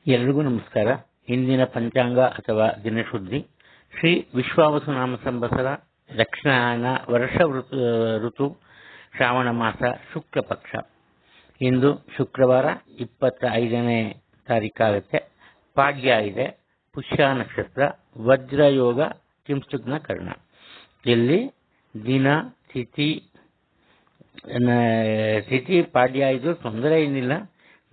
ಎಲ್ರಿಗೂ ನಮಸ್ಕಾರ. ಇಂದಿನ ಪಂಚಾಂಗ ಅಥವಾ ದಿನಶುದ್ಧಿ ಶ್ರೀ ವಿಶ್ವಾವಸುನಾಮ ಸಂವತ್ಸರ ದಕ್ಷಿಣಾಯನ ವರ್ಷ ಋತು ಶ್ರಾವಣ ಮಾಸ ಶುಕ್ಲ ಪಕ್ಷ. ಇಂದು ಶುಕ್ರವಾರ 25ನೇ ತಾರೀಕಾಗುತ್ತೆ. ಪಾಡ್ಯ ಇದೆ, ಪುಷ್ಯ ನಕ್ಷತ್ರ, ವಜ್ರಯೋಗ, ಕಿಂಸುಗ್ನ ಕರ್ಣ. ಇಲ್ಲಿ ದಿನ ತಿಥಿ ಪಾಡ್ಯ ಇದು, ತೊಂದರೆ ಏನಿಲ್ಲ.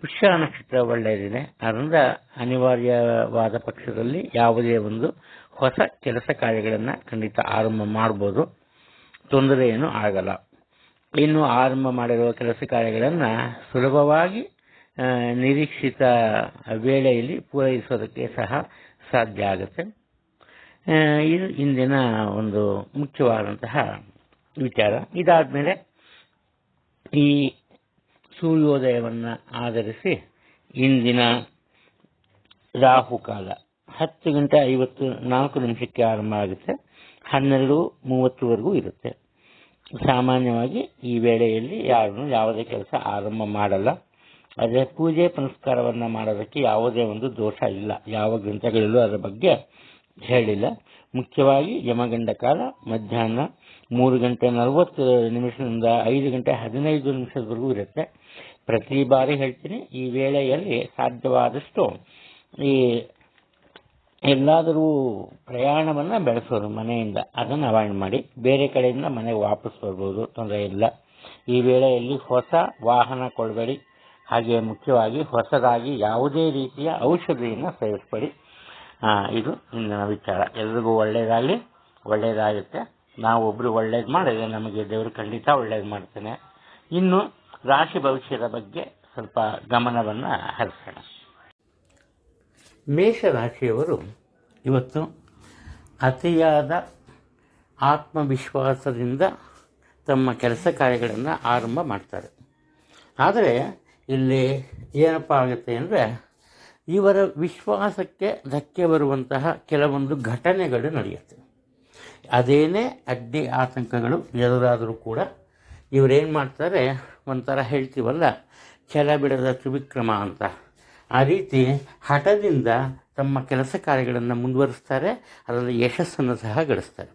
ಪುಷ್ಯ ನಕ್ಷತ್ರ ಒಳ್ಳೆಯದಿದೆ. ಅದರಿಂದ ಅನಿವಾರ್ಯವಾದ ಪಕ್ಷದಲ್ಲಿ ಯಾವುದೇ ಒಂದು ಹೊಸ ಕೆಲಸ ಕಾರ್ಯಗಳನ್ನು ಖಂಡಿತ ಆರಂಭ ಮಾಡ್ಬೋದು, ತೊಂದರೆ ಏನು ಆಗಲ್ಲ. ಇನ್ನು ಆರಂಭ ಮಾಡಿರುವ ಕೆಲಸ ಕಾರ್ಯಗಳನ್ನು ಸುಲಭವಾಗಿ ನಿರೀಕ್ಷಿತ ವೇಳೆಯಲ್ಲಿ ಪೂರೈಸೋದಕ್ಕೆ ಸಹ ಸಾಧ್ಯ ಆಗುತ್ತೆ. ಇದು ಇಂದಿನ ಒಂದು ಮುಖ್ಯವಾದಂತಹ ವಿಚಾರ. ಇದಾದ ಮೇಲೆ ಈ ಸೂರ್ಯೋದಯವನ್ನು ಆಧರಿಸಿ ಇಂದಿನ ರಾಹುಕಾಲ 10:54 ಆರಂಭ ಆಗುತ್ತೆ, 12:30ವರೆಗೂ ಇರುತ್ತೆ. ಸಾಮಾನ್ಯವಾಗಿ ಈ ವೇಳೆಯಲ್ಲಿ ಯಾರೂ ಯಾವುದೇ ಕೆಲಸ ಆರಂಭ ಮಾಡಲ್ಲ. ಆದರೆ ಪೂಜೆ ಪುನಸ್ಕಾರವನ್ನು ಮಾಡೋದಕ್ಕೆ ಯಾವುದೇ ಒಂದು ದೋಷ ಇಲ್ಲ, ಯಾವ ಗ್ರಂಥಗಳಲ್ಲೂ ಅದರ ಬಗ್ಗೆ ಹೇಳಿಲ್ಲ. ಮುಖ್ಯವಾಗಿ ಯಮಗಂಡ ಕಾಲ ಮಧ್ಯಾಹ್ನ 3:40 5:15 ಇರುತ್ತೆ. ಪ್ರತಿ ಬಾರಿ ಹೇಳ್ತೀನಿ, ಈ ವೇಳೆಯಲ್ಲಿ ಸಾಧ್ಯವಾದಷ್ಟು ಈ ಎಲ್ಲಾದರೂ ಪ್ರಯಾಣವನ್ನು ಬೆಳೆಸೋದು ಮನೆಯಿಂದ, ಅದನ್ನು ಅವಾಯ್ಡ್ ಮಾಡಿ. ಬೇರೆ ಕಡೆಯಿಂದ ಮನೆಗೆ ವಾಪಸ್ ಬರ್ಬೋದು, ತೊಂದರೆ ಇಲ್ಲ. ಈ ವೇಳೆಯಲ್ಲಿ ಹೊಸ ವಾಹನ ಕೊಳ್ಳಬೇಡಿ. ಹಾಗೆ ಮುಖ್ಯವಾಗಿ ಹೊಸದಾಗಿ ಯಾವುದೇ ರೀತಿಯ ಔಷಧಿಯನ್ನು ಸೇವಿಸಬೇಡಿ. ಇದು ಇಂದಿನ ವಿಚಾರ. ಎಲ್ರಿಗೂ ಒಳ್ಳೆಯದಾಗುತ್ತೆ. ನಾವು ಒಬ್ಬರು ಒಳ್ಳೇದು ಮಾಡಿದ್ರೆ ನಮಗೆ ದೇವರು ಖಂಡಿತ ಒಳ್ಳೇದು ಮಾಡ್ತಾನೆ. ಇನ್ನು ರಾಶಿ ಭವಿಷ್ಯದ ಬಗ್ಗೆ ಸ್ವಲ್ಪ ಗಮನವನ್ನು ಹರಿಸೋಣ. ಮೇಷರಾಶಿಯವರು ಇವತ್ತು ಅತಿಯಾದ ಆತ್ಮವಿಶ್ವಾಸದಿಂದ ತಮ್ಮ ಕೆಲಸ ಕಾರ್ಯಗಳನ್ನು ಆರಂಭ ಮಾಡ್ತಾರೆ. ಆದರೆ ಇಲ್ಲಿ ಏನಪ್ಪ ಆಗುತ್ತೆ ಅಂದರೆ, ಇವರ ವಿಶ್ವಾಸಕ್ಕೆ ಧಕ್ಕೆ ಬರುವಂತಹ ಕೆಲವೊಂದು ಘಟನೆಗಳು ನಡೆಯುತ್ತೆ. ಅದೇನೇ ಅಡ್ಡಿ ಆತಂಕಗಳು ಎದುರಾದರೂ ಕೂಡ ಇವರೇನು ಮಾಡ್ತಾರೆ, ಒಂಥರ ಹೇಳ್ತೀವಲ್ಲ, ಛಲ ಬಿಡದ ತ್ರಿವಿಕ್ರಮ ಅಂತ, ಆ ರೀತಿ ಹಠದಿಂದ ತಮ್ಮ ಕೆಲಸ ಕಾರ್ಯಗಳನ್ನು ಮುಂದುವರಿಸ್ತಾರೆ. ಅದರಲ್ಲಿ ಯಶಸ್ಸನ್ನು ಸಹ ಗಳಿಸ್ತಾರೆ.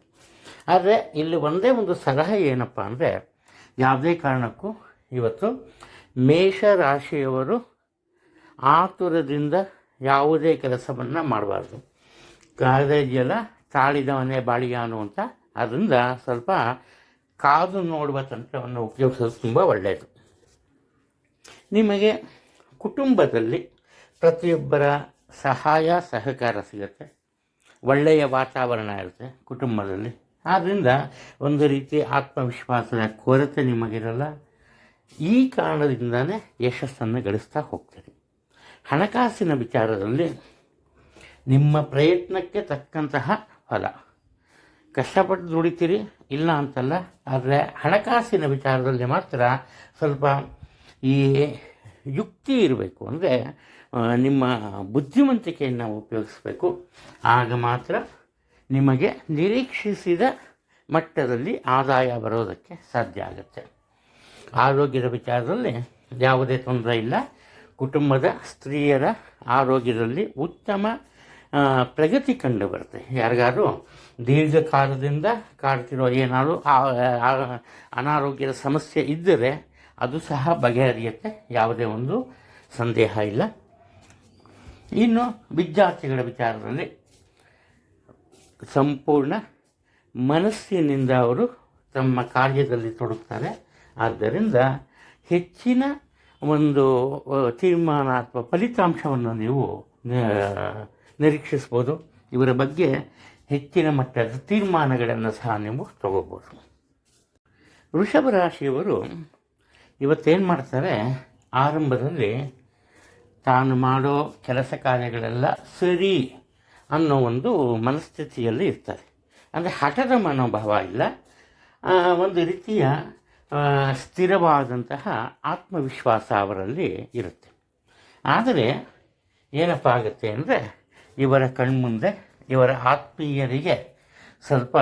ಆದರೆ ಇಲ್ಲಿ ಒಂದೇ ಒಂದು ಸಲಹೆ ಏನಪ್ಪ ಅಂದರೆ, ಯಾವುದೇ ಕಾರಣಕ್ಕೂ ಇವತ್ತು ಮೇಷರಾಶಿಯವರು ಆತುರದಿಂದ ಯಾವುದೇ ಕೆಲಸವನ್ನು ಮಾಡಬಾರ್ದು. ಕಾಲೇಜೆಲ್ಲ ತಾಳಿದವನೇ ಬಾಳಿಯ ಅನ್ನುವಂಥ, ಅದರಿಂದ ಸ್ವಲ್ಪ ಕಾದು ನೋಡುವ ತಂತ್ರವನ್ನು ಉಪಯೋಗಿಸೋದು ತುಂಬ ಒಳ್ಳೆಯದು. ನಿಮಗೆ ಕುಟುಂಬದಲ್ಲಿ ಪ್ರತಿಯೊಬ್ಬರ ಸಹಾಯ ಸಹಕಾರ ಸಿಗುತ್ತೆ, ಒಳ್ಳೆಯ ವಾತಾವರಣ ಇರುತ್ತೆ ಕುಟುಂಬದಲ್ಲಿ. ಆದ್ದರಿಂದ ಒಂದು ರೀತಿ ಆತ್ಮವಿಶ್ವಾಸದ ಕೊರತೆ ನಿಮಗಿರಲ್ಲ. ಈ ಕಾರಣದಿಂದನೇ ಯಶಸ್ಸನ್ನು ಗಳಿಸ್ತಾ ಹೋಗ್ತೀರಿ. ಹಣಕಾಸಿನ ವಿಚಾರದಲ್ಲಿ ನಿಮ್ಮ ಪ್ರಯತ್ನಕ್ಕೆ ತಕ್ಕಂತಹ ಫಲ, ಕಷ್ಟಪಟ್ಟು ದುಡಿತೀರಿ, ಇಲ್ಲ ಅಂತಲ್ಲ. ಆದರೆ ಹಣಕಾಸಿನ ವಿಚಾರದಲ್ಲಿ ಮಾತ್ರ ಸ್ವಲ್ಪ ಈ ಯುಕ್ತಿ ಇರಬೇಕು. ಅಂದರೆ ನಿಮ್ಮ ಬುದ್ಧಿವಂತಿಕೆಯನ್ನು ಉಪಯೋಗಿಸಬೇಕು. ಆಗ ಮಾತ್ರ ನಿಮಗೆ ನಿರೀಕ್ಷಿಸಿದ ಮಟ್ಟದಲ್ಲಿ ಆದಾಯ ಬರೋದಕ್ಕೆ ಸಾಧ್ಯ ಆಗುತ್ತೆ. ಆರೋಗ್ಯದ ವಿಚಾರದಲ್ಲಿ ಯಾವುದೇ ತೊಂದರೆ ಇಲ್ಲ. ಕುಟುಂಬದ ಸ್ತ್ರೀಯರ ಆರೋಗ್ಯದಲ್ಲಿ ಉತ್ತಮ ಪ್ರಗತಿ ಕಂಡು ಬರುತ್ತೆ. ಯಾರಿಗಾದ್ರೂ ದೀರ್ಘಕಾಲದಿಂದ ಕಾಡ್ತಿರೋ ಏನಾದರೂ ಅನಾರೋಗ್ಯದ ಸಮಸ್ಯೆ ಇದ್ದರೆ ಅದು ಸಹ ಬಗೆಹರಿಯುತ್ತೆ, ಯಾವುದೇ ಒಂದು ಸಂದೇಹ ಇಲ್ಲ. ಇನ್ನು ವಿದ್ಯಾರ್ಥಿಗಳ ವಿಚಾರದಲ್ಲಿ ಸಂಪೂರ್ಣ ಮನಸ್ಸಿನಿಂದ ಅವರು ತಮ್ಮ ಕಾರ್ಯದಲ್ಲಿ ತೊಡಗ್ತಾರೆ. ಆದ್ದರಿಂದ ಹೆಚ್ಚಿನ ಒಂದು ತೀರ್ಮಾನ ಅಥವಾ ಫಲಿತಾಂಶವನ್ನು ನೀವು ನಿರೀಕ್ಷಿಸ್ಬೋದು. ಇವರ ಬಗ್ಗೆ ಹೆಚ್ಚಿನ ಮಟ್ಟದ ತೀರ್ಮಾನಗಳನ್ನು ಸಹ ನೀವು ತಗೋಬೋದು. ವೃಷಭ ರಾಶಿಯವರು ಇವತ್ತೇನು ಮಾಡ್ತಾರೆ, ಆರಂಭದಲ್ಲಿ ತಾನು ಮಾಡೋ ಕೆಲಸ ಕಾರ್ಯಗಳೆಲ್ಲ ಸರಿ ಅನ್ನೋ ಒಂದು ಮನಸ್ಥಿತಿಯಲ್ಲಿ ಇರ್ತಾರೆ. ಅಂದರೆ ಹಠದ ಮನೋಭಾವ ಇಲ್ಲ, ಒಂದು ರೀತಿಯ ಸ್ಥಿರವಾದಂತಹ ಆತ್ಮವಿಶ್ವಾಸ ಅವರಲ್ಲಿ ಇರುತ್ತೆ. ಆದರೆ ಏನಪ್ಪ ಆಗುತ್ತೆ ಅಂದರೆ, ಇವರ ಕಣ್ಮುಂದೆ ಇವರ ಆತ್ಮೀಯರಿಗೆ ಸ್ವಲ್ಪ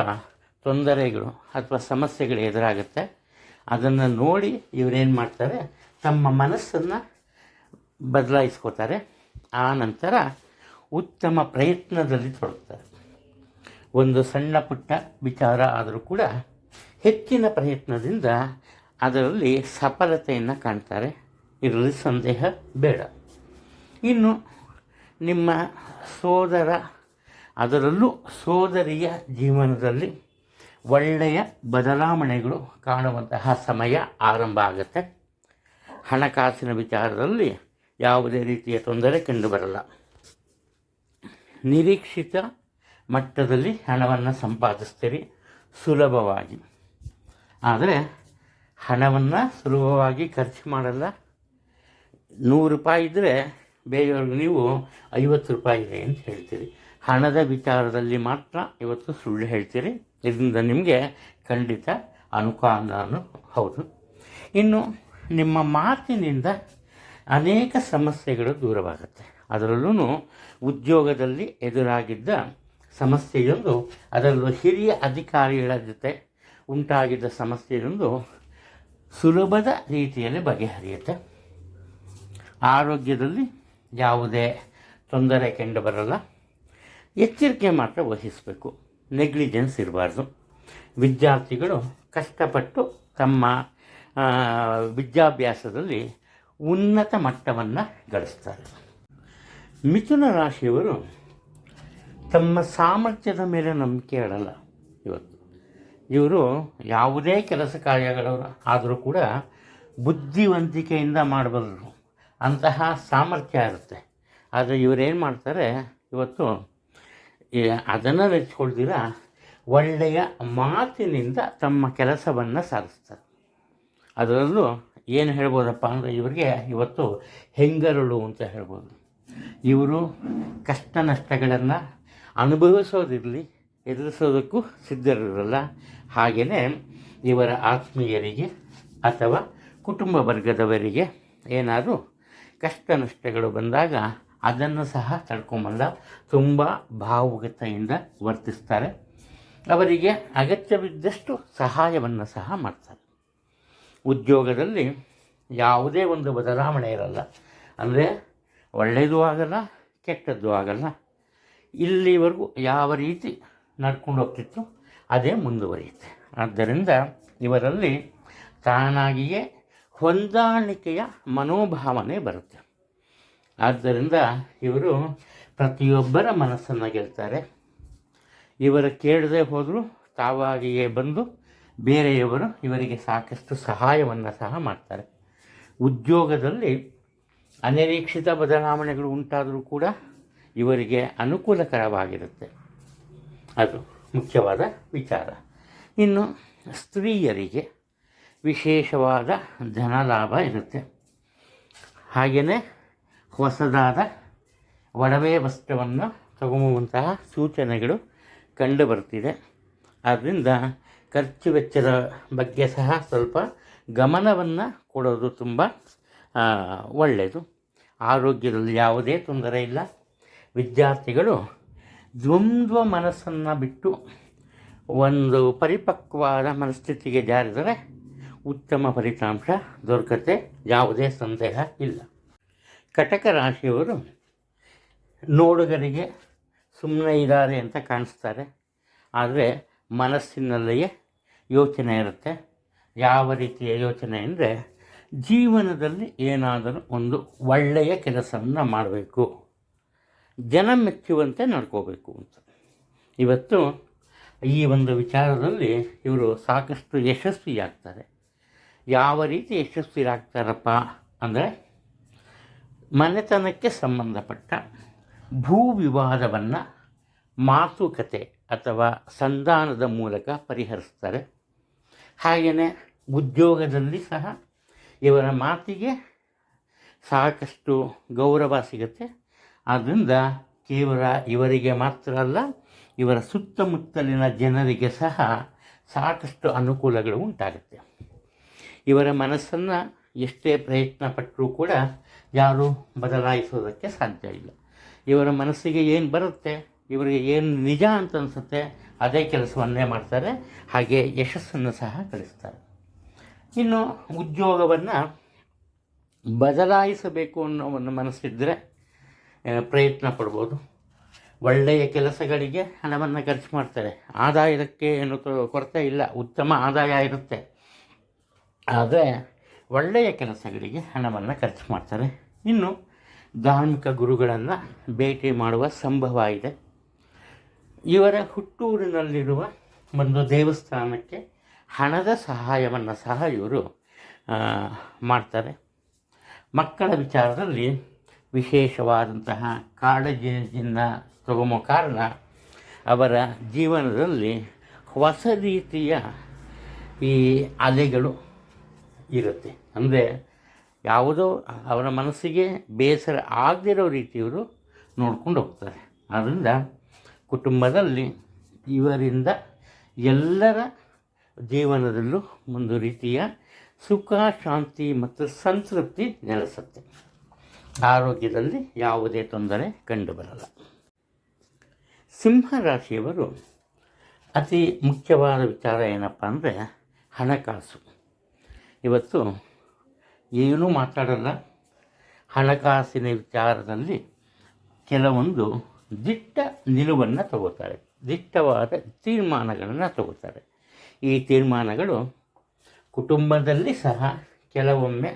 ತೊಂದರೆಗಳು ಅಥವಾ ಸಮಸ್ಯೆಗಳು ಎದುರಾಗುತ್ತೆ. ಅದನ್ನು ನೋಡಿ ಇವರೇನು ಮಾಡ್ತಾರೆ, ತಮ್ಮ ಮನಸ್ಸನ್ನು ಬದಲಾಯಿಸ್ಕೋತಾರೆ. ಆ ನಂತರ ಉತ್ತಮ ಪ್ರಯತ್ನದಲ್ಲಿ ತೊಡಗ್ತಾರೆ. ಒಂದು ಸಣ್ಣ ಪುಟ್ಟ ವಿಚಾರ ಆದರೂ ಕೂಡ ಹೆಚ್ಚಿನ ಪ್ರಯತ್ನದಿಂದ ಅದರಲ್ಲಿ ಸಫಲತೆಯನ್ನು ಕಾಣ್ತಾರೆ, ಇದರಲ್ಲಿ ಸಂದೇಹ ಬೇಡ. ಇನ್ನು ನಿಮ್ಮ ಸೋದರ, ಅದರಲ್ಲೂ ಸೋದರಿಯ ಜೀವನದಲ್ಲಿ ಒಳ್ಳೆಯ ಬದಲಾವಣೆಗಳು ಕಾಣುವಂತಹ ಸಮಯ ಆರಂಭ ಆಗುತ್ತೆ. ಹಣಕಾಸಿನ ವಿಚಾರದಲ್ಲಿ ಯಾವುದೇ ರೀತಿಯ ತೊಂದರೆ ಕಂಡುಬರಲ್ಲ. ನಿರೀಕ್ಷಿತ ಮಟ್ಟದಲ್ಲಿ ಹಣವನ್ನು ಸಂಪಾದಿಸ್ತೀರಿ ಸುಲಭವಾಗಿ. ಆದರೆ ಹಣವನ್ನು ಸುಲಭವಾಗಿ ಖರ್ಚು ಮಾಡಲ್ಲ. 100 ರೂಪಾಯಿ ಇದ್ದರೆ ಬೇರೆಯವ್ರಿಗೆ ನೀವು 50 ರೂಪಾಯಿ ಇದೆ ಅಂತ ಹೇಳ್ತೀರಿ. ಹಣದ ವಿಚಾರದಲ್ಲಿ ಮಾತ್ರ ಇವತ್ತು ಸುಳ್ಳು ಹೇಳ್ತೀರಿ. ಇದರಿಂದ ನಿಮಗೆ ಖಂಡಿತ ಅನುಕೂಲನೂ ಹೌದು. ಇನ್ನು ನಿಮ್ಮ ಮಾತಿನಿಂದ ಅನೇಕ ಸಮಸ್ಯೆಗಳು ದೂರವಾಗುತ್ತೆ. ಅದರಲ್ಲೂ ಉದ್ಯೋಗದಲ್ಲಿ ಎದುರಾಗಿದ್ದ ಸಮಸ್ಯೆಯೊಂದು, ಅದರಲ್ಲೂ ಹಿರಿಯ ಅಧಿಕಾರಿಗಳ ಜೊತೆ ಉಂಟಾಗಿದ್ದ ಸಮಸ್ಯೆಯೊಂದು ಸುಲಭದ ರೀತಿಯಲ್ಲಿ ಬಗೆಹರಿಯುತ್ತೆ. ಆರೋಗ್ಯದಲ್ಲಿ ಯಾವುದೇ ತೊಂದರೆ ಕಂಡುಬರಲ್ಲ. ಎಚ್ಚರಿಕೆ ಮಾತ್ರ ವಹಿಸಬೇಕು, ನೆಗ್ಲಿಜೆನ್ಸ್ ಇರಬಾರ್ದು. ವಿದ್ಯಾರ್ಥಿಗಳು ಕಷ್ಟಪಟ್ಟು ತಮ್ಮ ವಿದ್ಯಾಭ್ಯಾಸದಲ್ಲಿ ಉನ್ನತ ಮಟ್ಟವನ್ನು ಗಳಿಸ್ತಾರೆ. ಮಿಥುನ ರಾಶಿಯವರು ತಮ್ಮ ಸಾಮರ್ಥ್ಯದ ಮೇಲೆ ನಂಬಿಕೆ ಇಡಲ್ಲ. ಇವರು ಯಾವುದೇ ಕೆಲಸ ಕಾರ್ಯಗಳು ಆದರೂ ಕೂಡ ಬುದ್ಧಿವಂತಿಕೆಯಿಂದ ಮಾಡಬಲ್ಲರು, ಅಂತಹ ಸಾಮರ್ಥ್ಯ ಇರುತ್ತೆ. ಆದರೆ ಇವರೇನು ಮಾಡ್ತಾರೆ, ಇವತ್ತು ಅದನ್ನು ನೆಚ್ಕೊಳ್ದಿರ ಒಳ್ಳೆಯ ಮಾತಿನಿಂದ ತಮ್ಮ ಕೆಲಸವನ್ನು ಸಾಧಿಸ್ತಾರೆ. ಅದರಲ್ಲೂ ಏನು ಹೇಳ್ಬೋದಪ್ಪ ಅಂದರೆ, ಇವರಿಗೆ ಇವತ್ತು ಹೆಂಗರುಳು ಅಂತ ಹೇಳ್ಬೋದು. ಇವರು ಕಷ್ಟ ನಷ್ಟಗಳನ್ನು ಅನುಭವಿಸೋದಿರಲಿ, ಎದುರಿಸೋದಕ್ಕೂ ಸಿದ್ಧರಿರಲ್ಲ. ಹಾಗೆಯೇ ಇವರ ಆತ್ಮೀಯರಿಗೆ ಅಥವಾ ಕುಟುಂಬ ವರ್ಗದವರಿಗೆ ಏನಾದರೂ ಕಷ್ಟ ನಷ್ಟಗಳು ಬಂದಾಗ ಅದನ್ನು ಸಹ ತಡ್ಕೊಂಬಲ್ಲ, ತುಂಬ ಭಾವುಕತೆಯಿಂದ ವರ್ತಿಸ್ತಾರೆ. ಅವರಿಗೆ ಅಗತ್ಯವಿದ್ದಷ್ಟು ಸಹಾಯವನ್ನು ಸಹ ಮಾಡ್ತಾರೆ. ಉದ್ಯೋಗದಲ್ಲಿ ಯಾವುದೇ ಒಂದು ಬದಲಾವಣೆ ಇರಲ್ಲ. ಅಂದರೆ ಒಳ್ಳೆಯದು ಆಗಲ್ಲ, ಕೆಟ್ಟದ್ದು ಆಗಲ್ಲ. ಇಲ್ಲಿವರೆಗೂ ಯಾವ ರೀತಿ ನಡ್ಕೊಂಡು ಹೋಗ್ತಿತ್ತು ಅದೇ ಮುಂದುವರಿಯುತ್ತೆ. ಆದ್ದರಿಂದ ಇವರಲ್ಲಿ ತಾನಾಗಿಯೇ ಹೊಂದಾಣಿಕೆಯ ಮನೋಭಾವನೆ ಬರುತ್ತೆ. ಆದ್ದರಿಂದ ಇವರು ಪ್ರತಿಯೊಬ್ಬರ ಮನಸ್ಸನ್ನು ಗೆಲ್ತಾರೆ. ಇವರ ಕೇಳದೆ ಹೋದರೂ ತಾವಾಗಿಯೇ ಬಂದು ಬೇರೆಯವರು ಇವರಿಗೆ ಸಾಕಷ್ಟು ಸಹಾಯವನ್ನು ಸಹ ಮಾಡ್ತಾರೆ. ಉದ್ಯೋಗದಲ್ಲಿ ಅನಿರೀಕ್ಷಿತ ಬದಲಾವಣೆಗಳು ಉಂಟಾದರೂ ಕೂಡ ಇವರಿಗೆ ಅನುಕೂಲಕರವಾಗಿರುತ್ತೆ. ಅದು ಮುಖ್ಯವಾದ ವಿಚಾರ. ಇನ್ನು ಸ್ತ್ರೀಯರಿಗೆ ವಿಶೇಷವಾದ ಧನಲಾಭ ಇರುತ್ತೆ. ಹಾಗೆಯೇ ಹೊಸದಾದ ಒಡವೆ ವಸ್ತ್ರವನ್ನು ತಗೊಂಬುವಂತಹ ಸೂಚನೆಗಳು ಕಂಡುಬರ್ತಿದೆ. ಆದ್ದರಿಂದ ಖರ್ಚು ವೆಚ್ಚದ ಬಗ್ಗೆ ಸಹ ಸ್ವಲ್ಪ ಗಮನವನ್ನು ಕೊಡೋದು ತುಂಬ ಒಳ್ಳೆಯದು. ಆರೋಗ್ಯದಲ್ಲಿ ಯಾವುದೇ ತೊಂದರೆ ಇಲ್ಲ. ವಿದ್ಯಾರ್ಥಿಗಳು ದ್ವಂದ್ವ ಮನಸ್ಸನ್ನು ಬಿಟ್ಟು ಒಂದು ಪರಿಪಕ್ವವಾದ ಮನಸ್ಥಿತಿಗೆ ಜಾರಿದರೆ ಉತ್ತಮ ಫಲಿತಾಂಶ ದೊರಕತ್ತೆ, ಯಾವುದೇ ಸಂದೇಹ ಇಲ್ಲ. ಕಟಕ ರಾಶಿಯವರು ನೋಡುಗರಿಗೆ ಸುಮ್ಮನೆ ಇದ್ದಾರೆ ಅಂತ ಕಾಣಿಸ್ತಾರೆ, ಆದರೆ ಮನಸ್ಸಿನಲ್ಲಿಯೇ ಯೋಚನೆ ಇರುತ್ತೆ. ಯಾವ ರೀತಿಯ ಯೋಚನೆ ಅಂದರೆ, ಜೀವನದಲ್ಲಿ ಏನಾದರೂ ಒಂದು ಒಳ್ಳೆಯ ಕೆಲಸವನ್ನು ಮಾಡಬೇಕು, ಜನ ಮೆಚ್ಚುವಂತೆ ನಡ್ಕೋಬೇಕು ಅಂತ. ಇವತ್ತು ಈ ಒಂದು ವಿಚಾರದಲ್ಲಿ ಇವರು ಸಾಕಷ್ಟು ಯಶಸ್ವಿಯಾಗ್ತಾರೆ. ಯಾವ ರೀತಿ ಯಶಸ್ವಿಯಾಗ್ತಾರಪ್ಪ ಅಂದರೆ, ಮನೆತನಕ್ಕೆ ಸಂಬಂಧಪಟ್ಟ ಭೂ ವಿವಾದವನ್ನು ಮಾತುಕತೆ ಅಥವಾ ಸಂಧಾನದ ಮೂಲಕ ಪರಿಹರಿಸ್ತಾರೆ. ಹಾಗೆಯೇ ಉದ್ಯೋಗದಲ್ಲಿ ಸಹ ಇವರ ಮಾತಿಗೆ ಸಾಕಷ್ಟು ಗೌರವ ಸಿಗುತ್ತೆ. ಆದ್ದರಿಂದ ಕೇವಲ ಇವರಿಗೆ ಮಾತ್ರ ಅಲ್ಲ, ಇವರ ಸುತ್ತಮುತ್ತಲಿನ ಜನರಿಗೆ ಸಹ ಸಾಕಷ್ಟು ಅನುಕೂಲಗಳು ಉಂಟಾಗುತ್ತೆ. ಇವರ ಮನಸ್ಸನ್ನು ಎಷ್ಟೇ ಪ್ರಯತ್ನ ಪಟ್ಟರೂ ಕೂಡ ಯಾರೂ ಬದಲಾಯಿಸೋದಕ್ಕೆ ಸಾಧ್ಯ ಇಲ್ಲ. ಇವರ ಮನಸ್ಸಿಗೆ ಏನು ಬರುತ್ತೆ, ಇವರಿಗೆ ಏನು ನಿಜ ಅಂತ ಅನಿಸುತ್ತೆ ಅದೇ ಕೆಲಸವನ್ನೇ ಮಾಡ್ತಾರೆ. ಹಾಗೆ ಯಶಸ್ಸನ್ನು ಸಹ ಗಳಿಸ್ತಾರೆ. ಇನ್ನು ಉದ್ಯೋಗವನ್ನು ಬದಲಾಯಿಸಬೇಕು ಅನ್ನೋ ಒಂದು ಮನಸ್ಸಿದ್ದರೆ ಪ್ರಯತ್ನ ಪಡ್ಬೋದು. ಒಳ್ಳೆಯ ಕೆಲಸಗಳಿಗೆ ಹಣವನ್ನು ಖರ್ಚು ಮಾಡ್ತಾರೆ. ಆದಾಯಕ್ಕೆ ಏನು ಕೊರತೆ ಇಲ್ಲ, ಉತ್ತಮ ಆದಾಯ ಇರುತ್ತೆ. ಆದರೆ ಒಳ್ಳೆಯ ಕೆಲಸಗಳಿಗೆ ಹಣವನ್ನು ಖರ್ಚು ಮಾಡ್ತಾರೆ. ಇನ್ನು ಧಾರ್ಮಿಕ ಗುರುಗಳನ್ನು ಭೇಟಿ ಮಾಡುವ ಸಂಭವ ಇದೆ. ಇವರ ಹುಟ್ಟೂರಿನಲ್ಲಿರುವ ಒಂದು ದೇವಸ್ಥಾನಕ್ಕೆ ಹಣದ ಸಹಾಯವನ್ನು ಸಹ ಇವರು ಮಾಡ್ತಾರೆ. ಮಕ್ಕಳ ವಿಚಾರದಲ್ಲಿ ವಿಶೇಷವಾದಂತಹ ಕಾಳಜಿಯನ್ನು ತಗೊಂಬೋ ಕಾರಣ ಅವರ ಜೀವನದಲ್ಲಿ ಹೊಸ ರೀತಿಯ ಈ ಅಲೆಗಳು ಇರುತ್ತೆ. ಅಂದರೆ ಯಾವುದೋ ಅವರ ಮನಸ್ಸಿಗೆ ಬೇಸರ ಆಗದಿರೋ ರೀತಿಯವರು ನೋಡ್ಕೊಂಡು ಹೋಗ್ತಾರೆ. ಆದ್ದರಿಂದ ಕುಟುಂಬದಲ್ಲಿ ಇವರಿಂದ ಎಲ್ಲರ ಜೀವನದಲ್ಲೂ ಒಂದು ರೀತಿಯ ಸುಖ, ಶಾಂತಿ ಮತ್ತು ಸಂತೃಪ್ತಿ ನೆಲೆಸುತ್ತೆ. ಆರೋಗ್ಯದಲ್ಲಿ ಯಾವುದೇ ತೊಂದರೆ ಕಂಡುಬರಲ್ಲ. ಸಿಂಹರಾಶಿಯವರು ಅತಿ ಮುಖ್ಯವಾದ ವಿಚಾರ ಏನಪ್ಪ ಅಂದರೆ ಹಣಕಾಸು. ಇವತ್ತು ಏನೂ ಮಾತಾಡಲ್ಲ. ಹಣಕಾಸಿನ ವಿಚಾರದಲ್ಲಿ ಕೆಲವೊಂದು ದಿಟ್ಟ ನಿಲುವನ್ನು ತಗೋತಾರೆ, ದಿಟ್ಟವಾದ ತೀರ್ಮಾನಗಳನ್ನು ತಗೋತಾರೆ. ಈ ತೀರ್ಮಾನಗಳು ಕುಟುಂಬದಲ್ಲಿ ಸಹ ಕೆಲವೊಮ್ಮೆ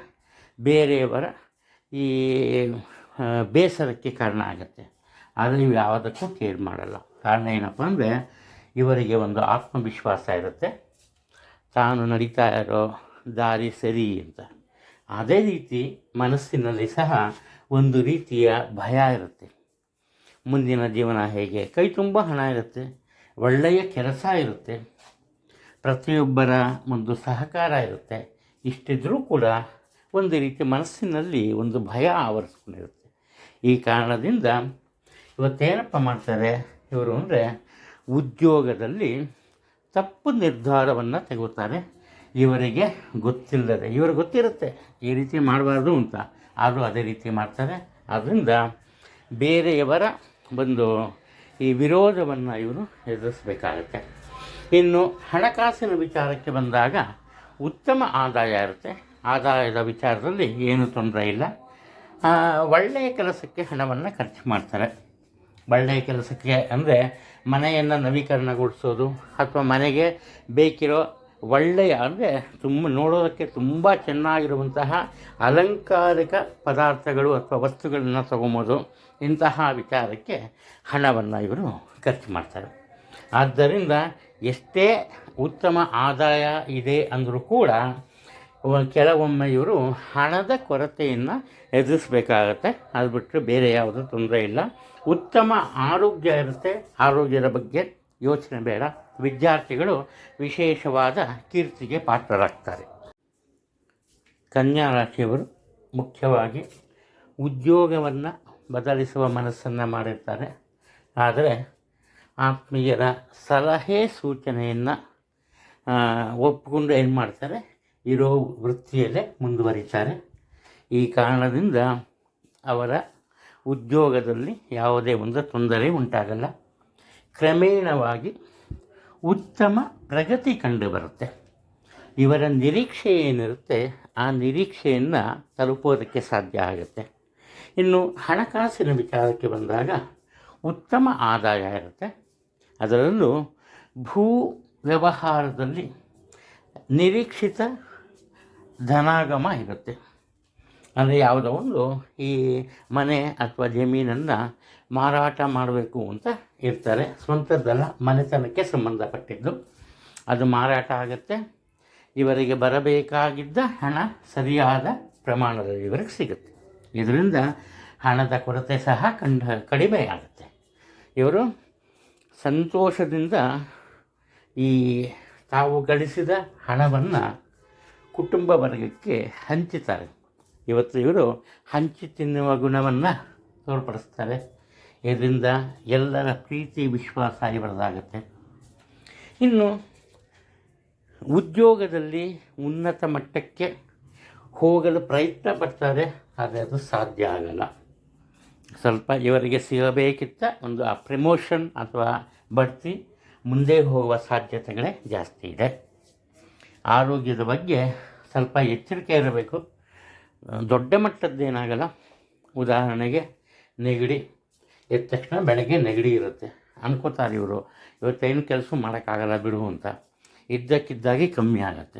ಬೇರೆಯವರ ಈ ಬೇಸರಕ್ಕೆ ಕಾರಣ ಆಗುತ್ತೆ. ಆದರೆ ಇವು ಯಾವುದಕ್ಕೂ ಕೇರ್ ಮಾಡಲ್ಲ. ಕಾರಣ ಏನಪ್ಪ ಅಂದರೆ ಇವರಿಗೆ ಒಂದು ಆತ್ಮವಿಶ್ವಾಸ ಇರುತ್ತೆ, ತಾನು ನಡೀತಾ ಇರೋ ದಾರಿ ಸರಿ ಅಂತ. ಅದೇ ರೀತಿ ಮನಸ್ಸಿನಲ್ಲಿ ಸಹ ಒಂದು ರೀತಿಯ ಭಯ ಇರುತ್ತೆ. ಮುಂದಿನ ಜೀವನ ಹೇಗೆ, ಕೈ ತುಂಬ ಹಣ ಇರುತ್ತೆ, ಒಳ್ಳೆಯ ಕೆಲಸ ಇರುತ್ತೆ, ಪ್ರತಿಯೊಬ್ಬರ ಒಂದು ಸಹಕಾರ ಇರುತ್ತೆ. ಇಷ್ಟಿದ್ರೂ ಕೂಡ ಒಂದು ರೀತಿ ಮನಸ್ಸಿನಲ್ಲಿ ಒಂದು ಭಯ ಆವರಿಸ್ಕೊಂಡಿರುತ್ತೆ. ಈ ಕಾರಣದಿಂದ ಇವತ್ತೇನಪ್ಪ ಮಾಡ್ತಾರೆ ಇವರು ಅಂದರೆ ಉದ್ಯೋಗದಲ್ಲಿ ತಪ್ಪು ನಿರ್ಧಾರವನ್ನು ತೆಗೋತಾರೆ. ಇವರಿಗೆ ಗೊತ್ತಿಲ್ಲದೆ, ಇವ್ರಿಗೆ ಗೊತ್ತಿರುತ್ತೆ ಈ ರೀತಿ ಮಾಡಬಾರ್ದು ಅಂತ, ಆದರೂ ಅದೇ ರೀತಿ ಮಾಡ್ತಾರೆ. ಆದ್ದರಿಂದ ಬೇರೆಯವರ ಒಂದು ಈ ವಿರೋಧವನ್ನು ಇವರು ಎದುರಿಸಬೇಕಾಗತ್ತೆ. ಇನ್ನು ಹಣಕಾಸಿನ ವಿಚಾರಕ್ಕೆ ಬಂದಾಗ ಉತ್ತಮ ಆದಾಯ ಇರುತ್ತೆ. ಆದಾಯದ ವಿಚಾರದಲ್ಲಿ ಏನೂ ತೊಂದರೆ ಇಲ್ಲ. ಒಳ್ಳೆಯ ಕೆಲಸಕ್ಕೆ ಹಣವನ್ನು ಖರ್ಚು ಮಾಡ್ತಾರೆ. ಒಳ್ಳೆಯ ಕೆಲಸಕ್ಕೆ ಅಂದರೆ ಮನೆಯನ್ನು ನವೀಕರಣಗೊಳಿಸೋದು ಅಥವಾ ಮನೆಗೆ ಬೇಕಿರೋ ಒಳ್ಳೆಯ ಅಂದರೆ ನೋಡೋದಕ್ಕೆ ತುಂಬ ಚೆನ್ನಾಗಿರುವಂತಹ ಅಲಂಕಾರಿಕ ಪದಾರ್ಥಗಳು ಅಥವಾ ವಸ್ತುಗಳನ್ನು ತಗೊಂಬೋದು. ಇಂತಹ ವಿಚಾರಕ್ಕೆ ಹಣವನ್ನು ಇವರು ಖರ್ಚು ಮಾಡ್ತಾರೆ. ಆದ್ದರಿಂದ ಎಷ್ಟೇ ಉತ್ತಮ ಆದಾಯ ಇದೆ ಅಂದರೂ ಕೂಡ ಕೆಲವೊಮ್ಮೆ ಇವರು ಹಣದ ಕೊರತೆಯನ್ನು ಎದುರಿಸಬೇಕಾಗತ್ತೆ. ಅದು ಬಿಟ್ಟರೆ ಬೇರೆ ಯಾವುದೂ ತೊಂದರೆ ಇಲ್ಲ. ಉತ್ತಮ ಆರೋಗ್ಯ ಇರುತ್ತೆ, ಆರೋಗ್ಯದ ಬಗ್ಗೆ ಯೋಚನೆ ಬೇಡ. ವಿದ್ಯಾರ್ಥಿಗಳು ವಿಶೇಷವಾದ ಕೀರ್ತಿಗೆ ಪಾತ್ರರಾಗ್ತಾರೆ. ಕನ್ಯಾ ರಾಶಿಯವರು ಮುಖ್ಯವಾಗಿ ಉದ್ಯೋಗವನ್ನು ಬದಲಿಸುವ ಮನಸ್ಸನ್ನು ಮಾಡಿರ್ತಾರೆ. ಆದರೆ ಆತ್ಮೀಯರ ಸಲಹೆ ಸೂಚನೆಯನ್ನು ಒಪ್ಪಿಕೊಂಡು ಏನು ಮಾಡ್ತಾರೆ, ಇರೋ ವೃತ್ತಿಯಲ್ಲೇ ಮುಂದುವರಿತಾರೆ. ಈ ಕಾರಣದಿಂದ ಅವರ ಉದ್ಯೋಗದಲ್ಲಿ ಯಾವುದೇ ಒಂದು ತೊಂದರೆ ಉಂಟಾಗಲ್ಲ. ಕ್ರಮೇಣವಾಗಿ ಉತ್ತಮ ಪ್ರಗತಿ ಕಂಡುಬರುತ್ತೆ. ಇವರ ನಿರೀಕ್ಷೆ ಏನಿರುತ್ತೆ ಆ ನಿರೀಕ್ಷೆಯನ್ನು ತಲುಪೋದಕ್ಕೆ ಸಾಧ್ಯ ಆಗುತ್ತೆ. ಇನ್ನು ಹಣಕಾಸಿನ ವಿಚಾರಕ್ಕೆ ಬಂದಾಗ ಉತ್ತಮ ಆದಾಯ ಇರುತ್ತೆ. ಅದರಲ್ಲೂ ಭೂ ವ್ಯವಹಾರದಲ್ಲಿ ನಿರೀಕ್ಷಿತ ಧನಾಗಮ ಇರುತ್ತೆ. ಅಂದರೆ ಯಾವುದೋ ಒಂದು ಈ ಮನೆ ಅಥವಾ ಜಮೀನನ್ನು ಮಾರಾಟ ಮಾಡಬೇಕು ಅಂತ ಇರ್ತಾರೆ. ಸ್ವಂತದ್ದಲ್ಲ, ಮನೆತನಕ್ಕೆ ಸಂಬಂಧಪಟ್ಟಿದ್ದು. ಅದು ಮಾರಾಟ ಆಗುತ್ತೆ. ಇವರಿಗೆ ಬರಬೇಕಾಗಿದ್ದ ಹಣ ಸರಿಯಾದ ಪ್ರಮಾಣದಲ್ಲಿ ಇವರಿಗೆ ಸಿಗುತ್ತೆ. ಇದರಿಂದ ಹಣದ ಕೊರತೆ ಸಹ ಕಡಿಮೆ ಆಗುತ್ತೆ. ಇವರು ಸಂತೋಷದಿಂದ ಈ ತಾವು ಗಳಿಸಿದ ಹಣವನ್ನು ಕುಟುಂಬ ವರ್ಗಕ್ಕೆ ಹಂಚುತ್ತಾರೆ. ಇವತ್ತು ಇವರು ಹಂಚಿ ತಿನ್ನುವ ಗುಣವನ್ನು ತೋರ್ಪಡಿಸ್ತಾರೆ. ಇದರಿಂದ ಎಲ್ಲರ ಪ್ರೀತಿ ವಿಶ್ವಾಸ ಇವರದಾಗುತ್ತೆ. ಇನ್ನು ಉದ್ಯೋಗದಲ್ಲಿ ಉನ್ನತ ಮಟ್ಟಕ್ಕೆ ಹೋಗಲು ಪ್ರಯತ್ನ ಪಡ್ತಾರೆ, ಆದರೆ ಅದು ಸಾಧ್ಯ ಆಗಲ್ಲ. ಸ್ವಲ್ಪ ಇವರಿಗೆ ಸಿಗಬೇಕಿದ್ದ ಒಂದು ಆ ಪ್ರಮೋಷನ್ ಅಥವಾ ಬಡ್ತಿ ಮುಂದೆ ಹೋಗುವ ಸಾಧ್ಯತೆಗಳೇ ಜಾಸ್ತಿ ಇದೆ. ಆರೋಗ್ಯದ ಬಗ್ಗೆ ಸ್ವಲ್ಪ ಎಚ್ಚರಿಕೆ ಇರಬೇಕು. ದೊಡ್ಡ ಮಟ್ಟದ್ದೇನಾಗಲ್ಲ. ಉದಾಹರಣೆಗೆ ನೆಗಡಿ ಎದ್ದ ತಕ್ಷಣ ಬೆಳಗ್ಗೆ ನೆಗಡಿ ಇರುತ್ತೆ. ಅನ್ಕೋತಾರೆ ಇವರು, ಇವತ್ತೇನು ಕೆಲಸ ಮಾಡೋಕ್ಕಾಗಲ್ಲ ಬಿಡು ಅಂತ. ಇದ್ದಕ್ಕಿದ್ದಾಗೆ ಕಮ್ಮಿ ಆಗುತ್ತೆ.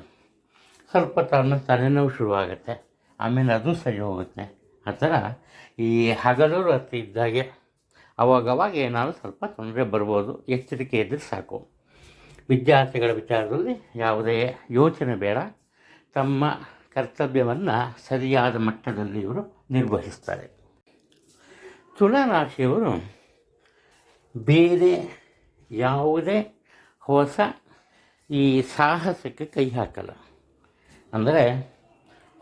ಸ್ವಲ್ಪ ತಾಳ್ಮೇಲೆ ತಲೆನೋವು ಶುರುವಾಗುತ್ತೆ, ಆಮೇಲೆ ಅದು ಸರಿ ಹೋಗುತ್ತೆ. ಆ ಥರ ಈ ಹಗಲು ರಾತ್ರಿ ಇದ್ದಾಗೆ ಅವಾಗವಾಗ ಏನಾದರೂ ಸ್ವಲ್ಪ ತೊಂದರೆ ಬರ್ಬೋದು. ಎಚ್ಚರಿಕೆ ಇದ್ದರೆ ಸಾಕು. ವಿದ್ಯಾರ್ಥಿಗಳ ವಿಚಾರದಲ್ಲಿ ಯಾವುದೇ ಯೋಚನೆ ಬೇಡ. ತಮ್ಮ ಕರ್ತವ್ಯವನ್ನು ಸರಿಯಾದ ಮಟ್ಟದಲ್ಲಿ ಇವರು ನಿರ್ವಹಿಸ್ತಾರೆ. ತುಲಾರಾಶಿಯವರು ಬೇರೆ ಯಾವುದೇ ಹೊಸ ಈ ಸಾಹಸಕ್ಕೆ ಕೈ ಹಾಕಲ್ಲ. ಅಂದರೆ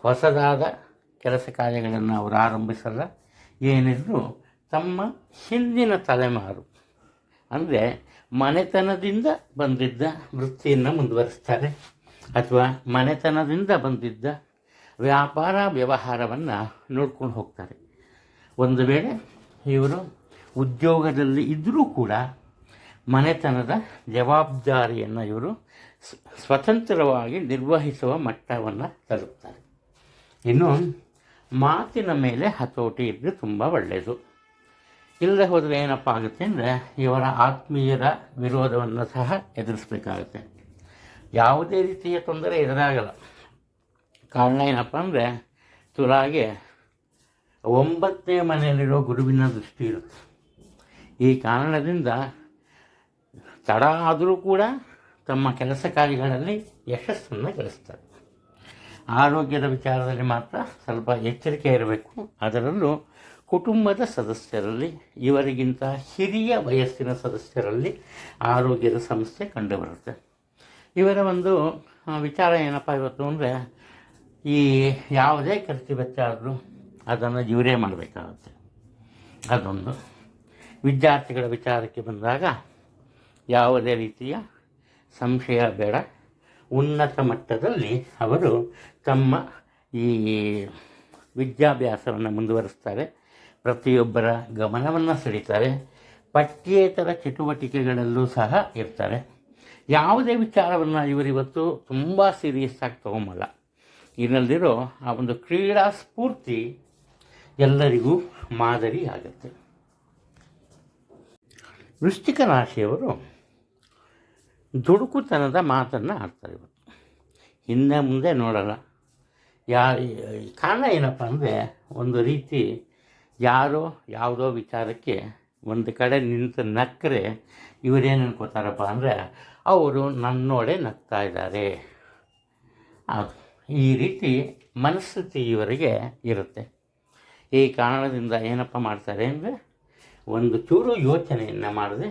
ಹೊಸದಾದ ಕೆಲಸ ಕಾರ್ಯಗಳನ್ನು ಅವರು ಆರಂಭಿಸಲ್ಲ. ಏನಿದ್ರು ತಮ್ಮ ಹಿಂದಿನ ತಲೆಮಾರು ಅಂದರೆ ಮನೆತನದಿಂದ ಬಂದಿದ್ದ ವೃತ್ತಿಯನ್ನು ಮುಂದುವರಿಸ್ತಾರೆ, ಅಥವಾ ಮನೆತನದಿಂದ ಬಂದಿದ್ದ ವ್ಯಾಪಾರ ವ್ಯವಹಾರವನ್ನು ನೋಡ್ಕೊಂಡು ಹೋಗ್ತಾರೆ. ಒಂದು ವೇಳೆ ಇವರು ಉದ್ಯೋಗದಲ್ಲಿ ಇದ್ದರೂ ಕೂಡ ಮನೆತನದ ಜವಾಬ್ದಾರಿಯನ್ನು ಇವರು ಸ್ವತಂತ್ರವಾಗಿ ನಿರ್ವಹಿಸುವ ಮಟ್ಟವನ್ನು ತಲುಪ್ತಾರೆ. ಇನ್ನು ಮಾತಿನ ಮೇಲೆ ಹತೋಟಿ ಇದ್ದರೆ ತುಂಬ ಒಳ್ಳೆಯದು. ಇಲ್ಲದೆ ಹೋದರೆ ಏನಪ್ಪ ಆಗುತ್ತೆ ಅಂದರೆ ಇವರ ಆತ್ಮೀಯರ ವಿರೋಧವನ್ನು ಸಹ ಎದುರಿಸಬೇಕಾಗುತ್ತೆ. ಯಾವುದೇ ರೀತಿಯ ತೊಂದರೆ ಎದುರಾಗಲ್ಲ. ಕಾರಣ ಏನಪ್ಪ ಅಂದರೆ ತುಲಾಗೆ 9ನೇ ಮನೆಯಲ್ಲಿರೋ ಗುರುವಿನ ದೃಷ್ಟಿ ಇರುತ್ತೆ. ಈ ಕಾರಣದಿಂದ ತಡ ಆದರೂ ಕೂಡ ತಮ್ಮ ಕೆಲಸ ಕಾರ್ಯಗಳಲ್ಲಿ ಯಶಸ್ಸನ್ನು ಗಳಿಸ್ತಾರೆ. ಆರೋಗ್ಯದ ವಿಚಾರದಲ್ಲಿ ಮಾತ್ರ ಸ್ವಲ್ಪ ಎಚ್ಚರಿಕೆ ಇರಬೇಕು. ಅದರಲ್ಲೂ ಕುಟುಂಬದ ಸದಸ್ಯರಲ್ಲಿ, ಇವರಿಗಿಂತ ಹಿರಿಯ ವಯಸ್ಸಿನ ಸದಸ್ಯರಲ್ಲಿ ಆರೋಗ್ಯದ ಸಮಸ್ಯೆ ಕಂಡುಬರುತ್ತೆ. ಇವರ ಒಂದು ವಿಚಾರ ಏನಪ್ಪ ಇವತ್ತು ಅಂದರೆ, ಈ ಯಾವುದೇ ಖರ್ಚು ವೆಚ್ಚ ಆದರೂ ಅದನ್ನು ಇವರೇ ಮಾಡಬೇಕಾಗುತ್ತೆ. ಅದೊಂದು. ವಿದ್ಯಾರ್ಥಿಗಳ ವಿಚಾರಕ್ಕೆ ಬಂದಾಗ ಯಾವುದೇ ರೀತಿಯ ಸಂಶಯ ಬೇಡ. ಉನ್ನತ ಮಟ್ಟದಲ್ಲಿ ಅವರು ತಮ್ಮ ಈ ವಿದ್ಯಾಭ್ಯಾಸವನ್ನು ಮುಂದುವರಿಸ್ತಾರೆ. ಪ್ರತಿಯೊಬ್ಬರ ಗಮನವನ್ನು ಸೆಳೀತಾರೆ. ಪಠ್ಯೇತರ ಚಟುವಟಿಕೆಗಳಲ್ಲೂ ಸಹ ಇರ್ತಾರೆ. ಯಾವುದೇ ವಿಚಾರವನ್ನು ಇವರಿವತ್ತು ತುಂಬ ಸೀರಿಯಸ್ ಆಗಿ ತೊಗೊಂಬಲ್ಲ. ಇದರಲ್ಲಿರೋ ಆ ಒಂದು ಕ್ರೀಡಾ ಸ್ಫೂರ್ತಿ ಎಲ್ಲರಿಗೂ ಮಾದರಿ ಆಗುತ್ತೆ. ವೃಶ್ಚಿಕ ರಾಶಿಯವರು ದುಡುಕುತನದ ಮಾತನ್ನು ಆಡ್ತಾರೆ ಇವತ್ತು. ಹಿಂದೆ ಮುಂದೆ ನೋಡಲ್ಲ. ಕಾರಣ ಏನಪ್ಪ ಅಂದರೆ, ಒಂದು ರೀತಿ ಯಾರೋ ಯಾವುದೋ ವಿಚಾರಕ್ಕೆ ಒಂದು ಕಡೆ ನಿಂತು ನಕ್ಕರೆ ಇವರೇನು ಅನ್ಕೋತಾರಪ್ಪ ಅಂದರೆ, ಅವರು ನನ್ನೋಡೆ ನಗ್ತಾ ಇದ್ದಾರೆ. ಈ ರೀತಿ ಮನಸ್ಥಿತಿ ಇವರಿಗೆ ಇರುತ್ತೆ. ಈ ಕಾರಣದಿಂದ ಏನಪ್ಪ ಮಾಡ್ತಾರೆ ಅಂದರೆ, ಒಂದು ಚೂರು ಯೋಚನೆಯನ್ನು ಮಾಡದೆ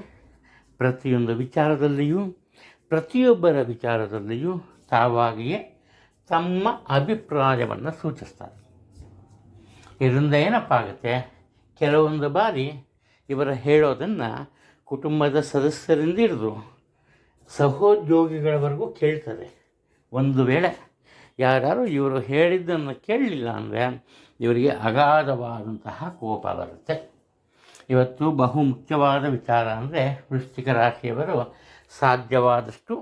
ಪ್ರತಿಯೊಂದು ವಿಚಾರದಲ್ಲಿಯೂ ಪ್ರತಿಯೊಬ್ಬರ ವಿಚಾರದಲ್ಲಿಯೂ ತಾವಾಗಿಯೇ ತಮ್ಮ ಅಭಿಪ್ರಾಯವನ್ನು ಸೂಚಿಸ್ತಾರೆ. ಇದರಿಂದ ಏನಪ್ಪ ಆಗುತ್ತೆ, ಕೆಲವೊಂದು ಬಾರಿ ಇವರು ಹೇಳೋದನ್ನು ಕುಟುಂಬದ ಸದಸ್ಯರಿಂದ ಹಿಡಿದು ಸಹೋದ್ಯೋಗಿಗಳವರೆಗೂ ಕೇಳ್ತಾರೆ. ಒಂದು ವೇಳೆ ಯಾರು ಇವರು ಹೇಳಿದ್ದನ್ನು ಕೇಳಲಿಲ್ಲ ಅಂದರೆ ಇವರಿಗೆ ಅಗಾಧವಾದಂತಹ ಕೋಪ ಬರುತ್ತೆ. ಇವತ್ತು ಬಹು ಮುಖ್ಯವಾದ ವಿಚಾರ ಅಂದರೆ, ವೃಶ್ಚಿಕ ರಾಶಿಯವರು ಸಾಧ್ಯವಾದಷ್ಟು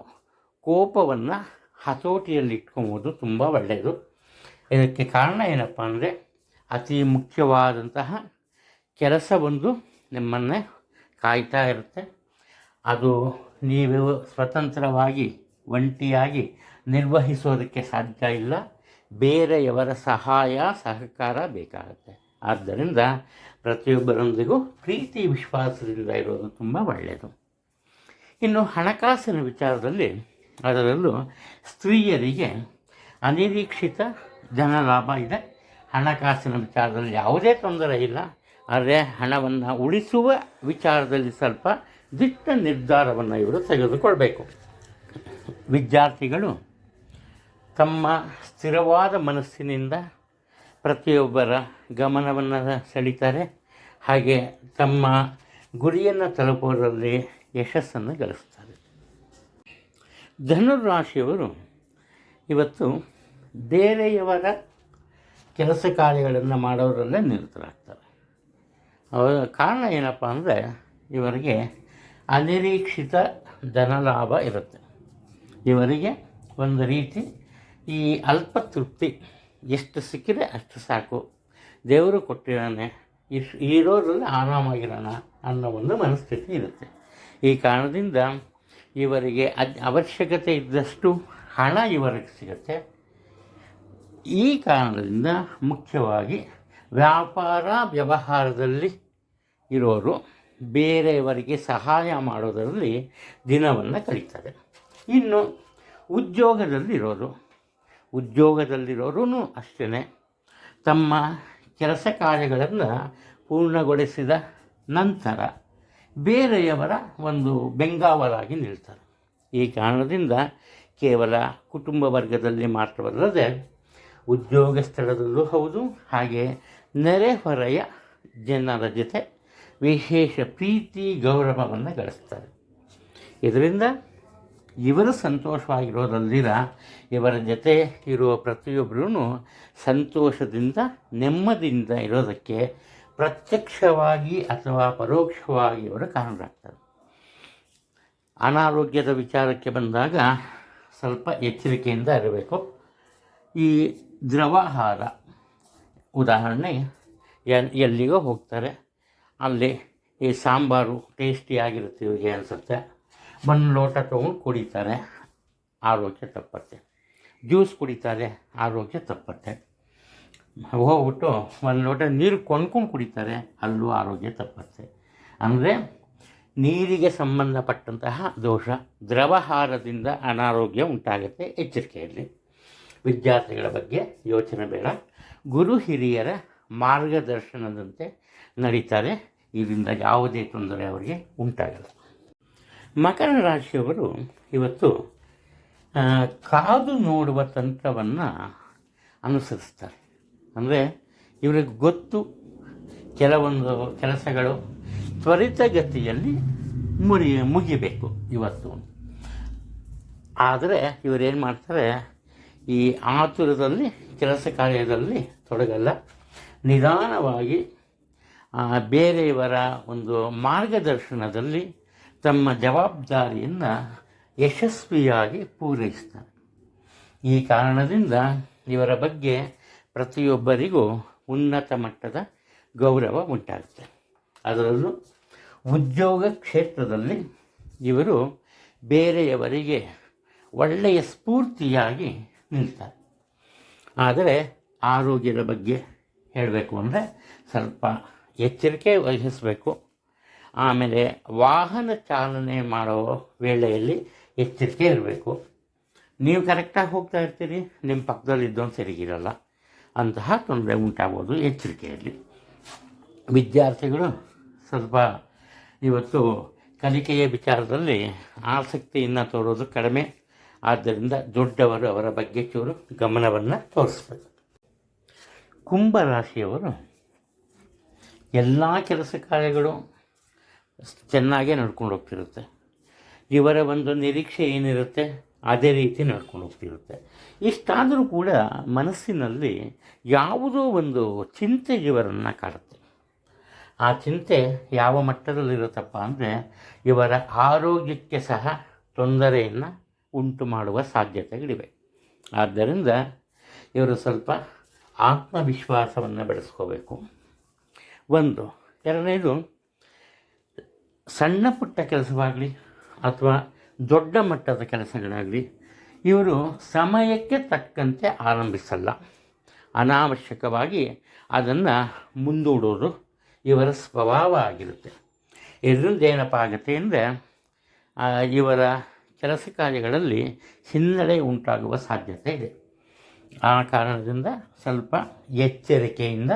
ಕೋಪವನ್ನು ಹತೋಟಿಯಲ್ಲಿ ಇಟ್ಕೊಬೋದು ತುಂಬ ಒಳ್ಳೆಯದು. ಇದಕ್ಕೆ ಕಾರಣ ಏನಪ್ಪ ಅಂದರೆ, ಅತಿ ಮುಖ್ಯವಾದಂತಹ ಕೆಲಸವೊಂದು ನಿಮ್ಮನ್ನೇ ಕಾಯ್ತಾ ಇರುತ್ತೆ. ಅದು ನೀವು ಸ್ವತಂತ್ರವಾಗಿ ಒಂಟಿಯಾಗಿ ನಿರ್ವಹಿಸೋದಕ್ಕೆ ಸಾಧ್ಯ ಇಲ್ಲ. ಬೇರೆಯವರ ಸಹಾಯ ಸಹಕಾರ ಬೇಕಾಗುತ್ತೆ. ಆದ್ದರಿಂದ ಪ್ರತಿಯೊಬ್ಬರೊಂದಿಗೂ ಪ್ರೀತಿ ವಿಶ್ವಾಸದಿಂದ ಇರೋದು ತುಂಬ ಒಳ್ಳೆಯದು. ಇನ್ನು ಹಣಕಾಸಿನ ವಿಚಾರದಲ್ಲಿ, ಅದರಲ್ಲೂ ಸ್ತ್ರೀಯರಿಗೆ ಅನಿರೀಕ್ಷಿತ ಧನಲಾಭ ಇದೆ. ಹಣಕಾಸಿನ ವಿಚಾರದಲ್ಲಿ ಯಾವುದೇ ತೊಂದರೆ ಇಲ್ಲ. ಆದರೆ ಹಣವನ್ನು ಉಳಿಸುವ ವಿಚಾರದಲ್ಲಿ ಸ್ವಲ್ಪ ದಿಟ್ಟ ನಿರ್ಧಾರವನ್ನು ಇವರು ತೆಗೆದುಕೊಳ್ಬೇಕು. ವಿದ್ಯಾರ್ಥಿಗಳು ತಮ್ಮ ಸ್ಥಿರವಾದ ಮನಸ್ಸಿನಿಂದ ಪ್ರತಿಯೊಬ್ಬರ ಗಮನವನ್ನು ಸೆಳೀತಾರೆ. ಹಾಗೆ ತಮ್ಮ ಗುರಿಯನ್ನು ತಲುಪುವುದರಲ್ಲಿ ಯಶಸ್ಸನ್ನು ಗಳಿಸ್ತಾರೆ. ಧನುರಾಶಿಯವರು ಇವತ್ತು ಬೇರೆಯವರ ಕೆಲಸ ಕಾರ್ಯಗಳನ್ನು ಮಾಡೋದರಲ್ಲೇ ನಿರತರಾಗ್ತಾರೆ. ಅವರ ಕಾರಣ ಏನಪ್ಪ ಅಂದರೆ, ಇವರಿಗೆ ಅನಿರೀಕ್ಷಿತ ಧನಲಾಭ ಇರುತ್ತೆ. ಇವರಿಗೆ ಒಂದು ರೀತಿ ಈ ಅಲ್ಪ ತೃಪ್ತಿ, ಎಷ್ಟು ಸಿಕ್ಕಿದೆ ಅಷ್ಟು ಸಾಕು, ದೇವರು ಕೊಟ್ಟಿದ್ದಾನೆ, ಇರೋದ್ರಲ್ಲಿ ಆರಾಮಾಗಿರೋಣ ಅನ್ನೋ ಒಂದು ಮನಸ್ಥಿತಿ ಇರುತ್ತೆ. ಈ ಕಾರಣದಿಂದ ಇವರಿಗೆ ಅವಶ್ಯಕತೆ ಇದ್ದಷ್ಟು ಹಣ ಇವರಿಗೆ ಸಿಗುತ್ತೆ. ಈ ಕಾರಣದಿಂದ ಮುಖ್ಯವಾಗಿ ವ್ಯಾಪಾರ ವ್ಯವಹಾರದಲ್ಲಿ ಇರೋರು ಬೇರೆಯವರಿಗೆ ಸಹಾಯ ಮಾಡೋದರಲ್ಲಿ ದಿನವನ್ನು ಕಳೀತಾರೆ. ಇನ್ನು ಉದ್ಯೋಗದಲ್ಲಿರೋರು ಅಷ್ಟೇ ತಮ್ಮ ಕೆಲಸ ಕಾರ್ಯಗಳನ್ನು ಪೂರ್ಣಗೊಳಿಸಿದ ನಂತರ ಬೇರೆಯವರ ಒಂದು ಬೆಂಗಾವಲಾಗಿ ನಿಲ್ತಾರೆ. ಈ ಕಾರಣದಿಂದ ಕೇವಲ ಕುಟುಂಬ ವರ್ಗದಲ್ಲಿ ಮಾತ್ರವಲ್ಲದೆ ಉದ್ಯೋಗ ಸ್ಥಳದಲ್ಲೂ ಹೌದು, ಹಾಗೆ ನೆರೆಹೊರೆಯ ಜನರ ಜೊತೆ ವಿಶೇಷ ಪ್ರೀತಿ ಗೌರವವನ್ನು ಗಳಿಸ್ತಾರೆ. ಇದರಿಂದ ಇವರು ಸಂತೋಷವಾಗಿರೋದಲ್ದಿರ ಇವರ ಜೊತೆ ಇರುವ ಪ್ರತಿಯೊಬ್ಬರೂ ಸಂತೋಷದಿಂದ ನೆಮ್ಮದಿಯಿಂದ ಇರೋದಕ್ಕೆ ಪ್ರತ್ಯಕ್ಷವಾಗಿ ಅಥವಾ ಪರೋಕ್ಷವಾಗಿ ಇವರು ಕಾರಣರಾಗ್ತಾರೆ. ಅನಾರೋಗ್ಯದ ವಿಚಾರಕ್ಕೆ ಬಂದಾಗ ಸ್ವಲ್ಪ ಎಚ್ಚರಿಕೆಯಿಂದ ಇರಬೇಕು. ಈ ದ್ರವಾಹಾರ ಉದಾಹರಣೆ, ಎಲ್ಲಿಗೋ ಹೋಗ್ತಾರೆ, ಅಲ್ಲಿ ಈ ಸಾಂಬಾರು ಟೇಸ್ಟಿಯಾಗಿರುತ್ತೆ ಇವರಿಗೆ ಅನಿಸುತ್ತೆ, ಒಂದು ಲೋಟ ತೊಗೊಂಡು ಕುಡಿತಾರೆ, ಆರೋಗ್ಯ ತಪ್ಪತ್ತೆ. ಜ್ಯೂಸ್ ಕುಡಿತಾರೆ, ಆರೋಗ್ಯ ತಪ್ಪತ್ತೆ. ಹೋಗ್ಬಿಟ್ಟು ಒಂದು ಲೋಟ ನೀರು ಕೊಂಡ್ಕೊಂಡು ಕುಡಿತಾರೆ, ಅಲ್ಲೂ ಆರೋಗ್ಯ ತಪ್ಪತ್ತೆ. ಅಂದರೆ ನೀರಿಗೆ ಸಂಬಂಧಪಟ್ಟಂತಹ ದೋಷ, ದ್ರವಹಾರದಿಂದ ಅನಾರೋಗ್ಯ ಉಂಟಾಗುತ್ತೆ. ಎಚ್ಚರಿಕೆಯಲ್ಲಿ ವಿದ್ಯಾರ್ಥಿಗಳ ಬಗ್ಗೆ ಯೋಚನೆ ಬೇಡ. ಗುರು ಹಿರಿಯರ ಮಾರ್ಗದರ್ಶನದಂತೆ ನಡೀತಾರೆ. ಇದರಿಂದ ಯಾವುದೇ ತೊಂದರೆ ಅವರಿಗೆ ಉಂಟಾಗಲ್ಲ. ಮಕರ ರಾಶಿಯವರು ಇವತ್ತು ಕಾದು ನೋಡುವ ತಂತ್ರವನ್ನು ಅನುಸರಿಸ್ತಾರೆ. ಅಂದರೆ ಇವರಿಗೆ ಗೊತ್ತು ಕೆಲವೊಂದು ಕೆಲಸಗಳು ತ್ವರಿತಗತಿಯಲ್ಲಿ ಮುಗಿಬೇಕು ಇವತ್ತು. ಆದರೆ ಇವರೇನು ಮಾಡ್ತಾರೆ, ಈ ಆತುರದಲ್ಲಿ ಕೆಲಸ ಕಾರ್ಯದಲ್ಲಿ ತೊಡಗಲ್ಲ. ನಿಧಾನವಾಗಿ ಬೇರೆಯವರ ಒಂದು ಮಾರ್ಗದರ್ಶನದಲ್ಲಿ ತಮ್ಮ ಜವಾಬ್ದಾರಿಯನ್ನು ಯಶಸ್ವಿಯಾಗಿ ಪೂರೈಸ್ತಾರೆ. ಈ ಕಾರಣದಿಂದ ಇವರ ಬಗ್ಗೆ ಪ್ರತಿಯೊಬ್ಬರಿಗೂ ಉನ್ನತ ಮಟ್ಟದ ಗೌರವ ಉಂಟಾಗುತ್ತೆ. ಅದರಲ್ಲೂ ಉದ್ಯೋಗ ಕ್ಷೇತ್ರದಲ್ಲಿ ಇವರು ಬೇರೆಯವರಿಗೆ ಒಳ್ಳೆಯ ಸ್ಫೂರ್ತಿಯಾಗಿ ನಿಲ್ತಾರೆ. ಆದರೆ ಆರೋಗ್ಯದ ಬಗ್ಗೆ ಹೇಳಬೇಕು ಅಂದರೆ ಸ್ವಲ್ಪ ಎಚ್ಚರಿಕೆ ವಹಿಸಬೇಕು. ಆಮೇಲೆ ವಾಹನ ಚಾಲನೆ ಮಾಡೋ ವೇಳೆಯಲ್ಲಿ ಎಚ್ಚರಿಕೆ ಇರಬೇಕು. ನೀವು ಕರೆಕ್ಟಾಗಿ ಹೋಗ್ತಾ ಇರ್ತೀರಿ, ನಿಮ್ಮ ಪಕ್ಕದಲ್ಲಿ ಇದ್ದೊಂದು ಸರಿಗಿರಲ್ಲ, ಅಂತಹ ತೊಂದರೆ ಉಂಟಾಗೋದು. ಎಚ್ಚರಿಕೆಯಲ್ಲಿ ವಿದ್ಯಾರ್ಥಿಗಳು ಸ್ವಲ್ಪ ಇವತ್ತು ಕಲಿಕೆಯ ವಿಚಾರದಲ್ಲಿ ಆಸಕ್ತಿಯನ್ನು ತೋರೋದು ಕಡಿಮೆ. ಆದ್ದರಿಂದ ದೊಡ್ಡವರು ಅವರ ಬಗ್ಗೆ ಚೂರು ಗಮನವನ್ನು ತೋರಿಸ್ಬೇಕು. ಕುಂಭರಾಶಿಯವರು ಎಲ್ಲ ಕೆಲಸ ಕಾರ್ಯಗಳು ಚೆನ್ನಾಗೇ ನಡ್ಕೊಂಡು ಹೋಗ್ತಿರುತ್ತೆ. ಇವರ ಒಂದು ನಿರೀಕ್ಷೆ ಏನಿರುತ್ತೆ ಅದೇ ರೀತಿ ನಡ್ಕೊಂಡು ಹೋಗ್ತಿರುತ್ತೆ. ಇಷ್ಟಾದರೂ ಕೂಡ ಮನಸ್ಸಿನಲ್ಲಿ ಯಾವುದೋ ಒಂದು ಚಿಂತೆ ಇವರನ್ನು ಕಾಡುತ್ತೆ. ಆ ಚಿಂತೆ ಯಾವ ಮಟ್ಟದಲ್ಲಿರುತ್ತಪ್ಪ ಅಂದರೆ ಇವರ ಆರೋಗ್ಯಕ್ಕೆ ಸಹ ತೊಂದರೆಯನ್ನು ಉಂಟು ಮಾಡುವ ಸಾಧ್ಯತೆಗಳಿವೆ. ಆದ್ದರಿಂದ ಇವರು ಸ್ವಲ್ಪ ಆತ್ಮವಿಶ್ವಾಸವನ್ನು ಬೆಳೆಸ್ಕೋಬೇಕು. ಒಂದು. ಎರಡನೇದು, ಸಣ್ಣ ಪುಟ್ಟ ಕೆಲಸವಾಗಲಿ ಅಥವಾ ದೊಡ್ಡ ಮಟ್ಟದ ಕೆಲಸಗಳಾಗಲಿ ಇವರು ಸಮಯಕ್ಕೆ ತಕ್ಕಂತೆ ಆರಂಭಿಸಲ್ಲ. ಅನಾವಶ್ಯಕವಾಗಿ ಅದನ್ನು ಮುಂದೂಡೋದು ಇವರ ಸ್ವಭಾವ ಆಗಿರುತ್ತೆ. ಇದರಿಂದ ಏನಪ್ಪ ಆಗುತ್ತೆ ಅಂದರೆ ಇವರ ಕೆಲಸ ಕಾರ್ಯಗಳಲ್ಲಿ ಹಿನ್ನಡೆ ಉಂಟಾಗುವ ಸಾಧ್ಯತೆ ಇದೆ. ಆ ಕಾರಣದಿಂದ ಸ್ವಲ್ಪ ಎಚ್ಚರಿಕೆಯಿಂದ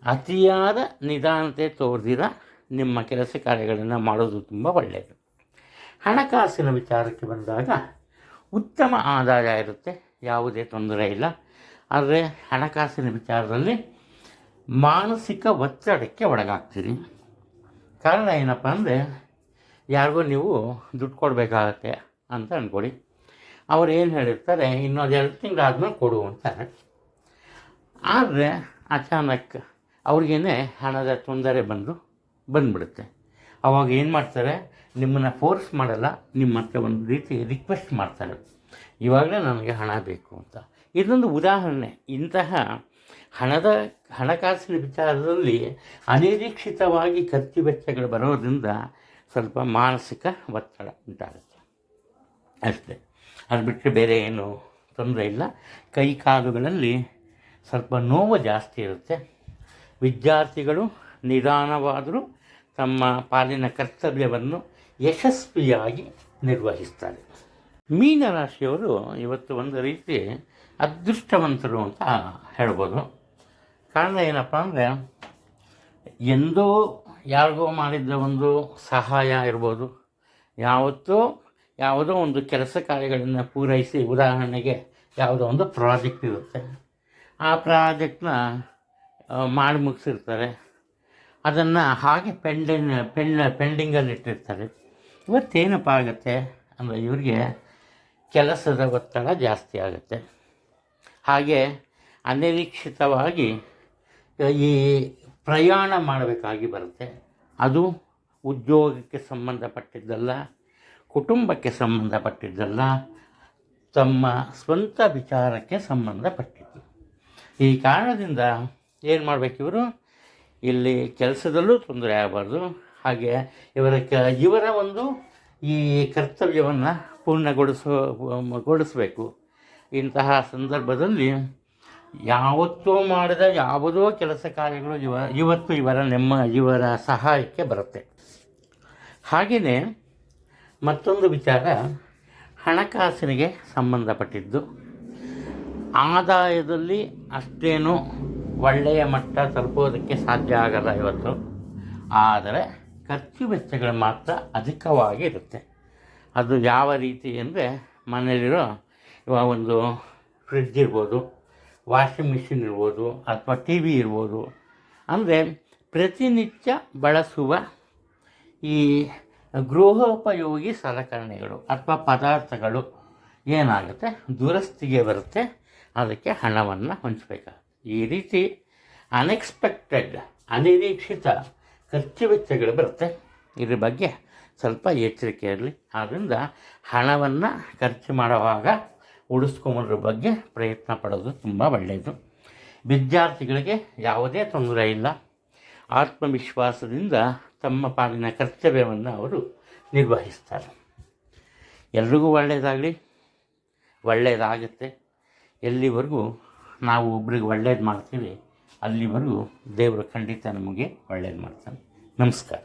ಅತಿಯಾದ ನಿಧಾನತೆ ತೋರಿದಿರ ನಿಮ್ಮ ಕೆಲಸ ಕಾರ್ಯಗಳನ್ನು ಮಾಡೋದು ತುಂಬ ಒಳ್ಳೆಯದು. ಹಣಕಾಸಿನ ವಿಚಾರಕ್ಕೆ ಬಂದಾಗ ಉತ್ತಮ ಆದಾಯ ಇರುತ್ತೆ, ಯಾವುದೇ ತೊಂದರೆ ಇಲ್ಲ. ಆದರೆ ಹಣಕಾಸಿನ ವಿಚಾರದಲ್ಲಿ ಮಾನಸಿಕ ಒತ್ತಡಕ್ಕೆ ಒಳಗಾಗ್ತೀರಿ. ಕಾರಣ ಏನಪ್ಪ ಅಂದರೆ ಯಾರಿಗೂ ನೀವು ದುಡ್ಡು ಕೊಡಬೇಕಾಗತ್ತೆ ಅಂತ ಅಂದ್ಕೊಳ್ಳಿ. ಅವ್ರು ಏನು ಹೇಳಿರ್ತಾರೆ, ಇನ್ನೊಂದು 2 ತಿಂಗಳಾದ್ಮೇಲೆ ಕೊಡು ಅಂತಾರೆ. ಆದರೆ ಅಚಾನಕ್ ಅವ್ರಿಗೇನೆ ಹಣದ ತೊಂದರೆ ಬಂದುಬಿಡುತ್ತೆ. ಅವಾಗ ಏನು ಮಾಡ್ತಾರೆ, ನಿಮ್ಮನ್ನು ಫೋರ್ಸ್ ಮಾಡಲ್ಲ, ನಿಮ್ಮ ಹತ್ರ ಒಂದು ರೀತಿ ರಿಕ್ವೆಸ್ಟ್ ಮಾಡ್ತಾರೆ, ಇವಾಗಲೇ ನನಗೆ ಹಣ ಬೇಕು ಅಂತ. ಇದೊಂದು ಉದಾಹರಣೆ. ಇಂತಹ ಹಣಕಾಸಿನ ವಿಚಾರದಲ್ಲಿ ಅನಿರೀಕ್ಷಿತವಾಗಿ ಖರ್ಚು ವೆಚ್ಚಗಳು ಬರೋದರಿಂದ ಸ್ವಲ್ಪ ಮಾನಸಿಕ ಒತ್ತಡ ಉಂಟಾಗುತ್ತೆ ಅಷ್ಟೇ. ಅದು ಬಿಟ್ಟರೆ ಬೇರೆ ಏನು ತೊಂದರೆ ಇಲ್ಲ. ಕೈ ಕಾಲುಗಳಲ್ಲಿ ಸ್ವಲ್ಪ ನೋವು ಜಾಸ್ತಿ ಇರುತ್ತೆ. ವಿದ್ಯಾರ್ಥಿಗಳು ನಿಧಾನವಾದರೂ ತಮ್ಮ ಪಾಲಿನ ಕರ್ತವ್ಯವನ್ನು ಯಶಸ್ವಿಯಾಗಿ ನಿರ್ವಹಿಸ್ತಾರೆ. ಮೀನರಾಶಿಯವರು ಇವತ್ತು ಒಂದು ರೀತಿ ಅದೃಷ್ಟವಂತರು ಅಂತ ಹೇಳ್ಬೋದು. ಕಾರಣ ಏನಪ್ಪ ಅಂದರೆ, ಎಂದೋ ಯಾರಿಗೋ ಮಾಡಿದ್ದ ಒಂದು ಸಹಾಯ ಇರ್ಬೋದು, ಯಾವುದೋ ಒಂದು ಕೆಲಸ ಕಾರ್ಯಗಳನ್ನು ಪೂರೈಸಿ, ಉದಾಹರಣೆಗೆ ಯಾವುದೋ ಒಂದು ಪ್ರಾಜೆಕ್ಟ್ ಇರುತ್ತೆ, ಆ ಪ್ರಾಜೆಕ್ಟ್ನ ಮಾಡಿ ಮುಗಿಸಿರ್ತಾರೆ, ಅದನ್ನು ಹಾಗೆ ಪೆಂಡಿಂಗಲ್ಲಿ ಇಟ್ಟಿರ್ತಾರೆ. ಇವತ್ತೇನಪ್ಪ ಆಗುತ್ತೆ ಅಂದರೆ, ಇವರಿಗೆ ಕೆಲಸದ ಒತ್ತಡ ಜಾಸ್ತಿ ಆಗುತ್ತೆ. ಹಾಗೆ ಅನಿರೀಕ್ಷಿತವಾಗಿ ಈ ಪ್ರಯಾಣ ಮಾಡಬೇಕಾಗಿ ಬರುತ್ತೆ. ಅದು ಉದ್ಯೋಗಕ್ಕೆ ಸಂಬಂಧಪಟ್ಟಿದ್ದಲ್ಲ, ಕುಟುಂಬಕ್ಕೆ ಸಂಬಂಧಪಟ್ಟಿದ್ದಲ್ಲ, ತಮ್ಮ ಸ್ವಂತ ವಿಚಾರಕ್ಕೆ ಸಂಬಂಧಪಟ್ಟಿದ್ದು. ಈ ಕಾರಣದಿಂದ ಏನು ಮಾಡಬೇಕು, ಇವರು ಇಲ್ಲಿ ಕೆಲಸದಲ್ಲೂ ತೊಂದರೆ ಆಗಬಾರ್ದು. ಹಾಗೆ ಇವರ ಒಂದು ಈ ಕರ್ತವ್ಯವನ್ನು ಪೂರ್ಣಗೊಳಿಸಬೇಕು. ಇಂತಹ ಸಂದರ್ಭದಲ್ಲಿ ಯಾವತ್ತೂ ಮಾಡಿದ ಯಾವುದೋ ಕೆಲಸ ಕಾರ್ಯಗಳು ಇವತ್ತು ಇವರ ಸಹಾಯಕ್ಕೆ ಬರುತ್ತೆ. ಹಾಗೆಯೇ ಮತ್ತೊಂದು ವಿಚಾರ ಹಣಕಾಸಿನಿಗೆ ಸಂಬಂಧಪಟ್ಟಿದ್ದು. ಆದಾಯದಲ್ಲಿ ಅಷ್ಟೇನು ಒಳ್ಳೆಯ ಮಟ್ಟ ತಲುಪೋದಕ್ಕೆ ಸಾಧ್ಯ ಆಗಲ್ಲ ಇವತ್ತು. ಆದರೆ ಖರ್ಚು ವೆಚ್ಚಗಳು ಮಾತ್ರ ಅಧಿಕವಾಗಿ ಇರುತ್ತೆ. ಅದು ಯಾವ ರೀತಿ ಅಂದರೆ, ಮನೆಯಲ್ಲಿರೋ ಒಂದು ಫ್ರಿಡ್ಜ್ ಇರ್ಬೋದು, ವಾಷಿಂಗ್ ಮಿಷಿನ್ ಇರ್ಬೋದು, ಅಥವಾ ಟಿ ವಿ ಇರ್ಬೋದು. ಅಂದರೆ ಪ್ರತಿನಿತ್ಯ ಬಳಸುವ ಈ ಗೃಹೋಪಯೋಗಿ ಸಲಕರಣೆಗಳು ಅಥವಾ ಪದಾರ್ಥಗಳು ಏನಾಗುತ್ತೆ, ದುರಸ್ತಿಗೆ ಬರುತ್ತೆ. ಅದಕ್ಕೆ ಹಣವನ್ನು ಹೊಂಚಬೇಕಾಗುತ್ತೆ. ಈ ರೀತಿ ಅನಿರೀಕ್ಷಿತ ಖರ್ಚು ವೆಚ್ಚಗಳು ಬರುತ್ತೆ. ಇದ್ರ ಬಗ್ಗೆ ಸ್ವಲ್ಪ ಎಚ್ಚರಿಕೆ ಇರಲಿ. ಆದ್ದರಿಂದ ಹಣವನ್ನು ಖರ್ಚು ಮಾಡುವಾಗ ಉಳಿಸ್ಕೊಂಬದ್ರ ಬಗ್ಗೆ ಪ್ರಯತ್ನ ಪಡೋದು ತುಂಬ ಒಳ್ಳೆಯದು. ವಿದ್ಯಾರ್ಥಿಗಳಿಗೆ ಯಾವುದೇ ತೊಂದರೆ ಇಲ್ಲ. ಆತ್ಮವಿಶ್ವಾಸದಿಂದ ತಮ್ಮ ಪಾಲಿನ ಕರ್ತವ್ಯವನ್ನು ಅವರು ನಿರ್ವಹಿಸ್ತಾರೆ. ಎಲ್ರಿಗೂ ಒಳ್ಳೆಯದಾಗಲಿ, ಒಳ್ಳೆಯದಾಗುತ್ತೆ. ಎಲ್ಲಿವರೆಗೂ ನಾವು ಒಬ್ರಿಗೆ ಒಳ್ಳೇದು ಮಾಡ್ತೀವಿ, ಅಲ್ಲಿವರೆಗೂ ದೇವರು ಖಂಡಿತ ನಮಗೆ ಒಳ್ಳೇದು ಮಾಡ್ತಾನೆ. ನಮಸ್ಕಾರ.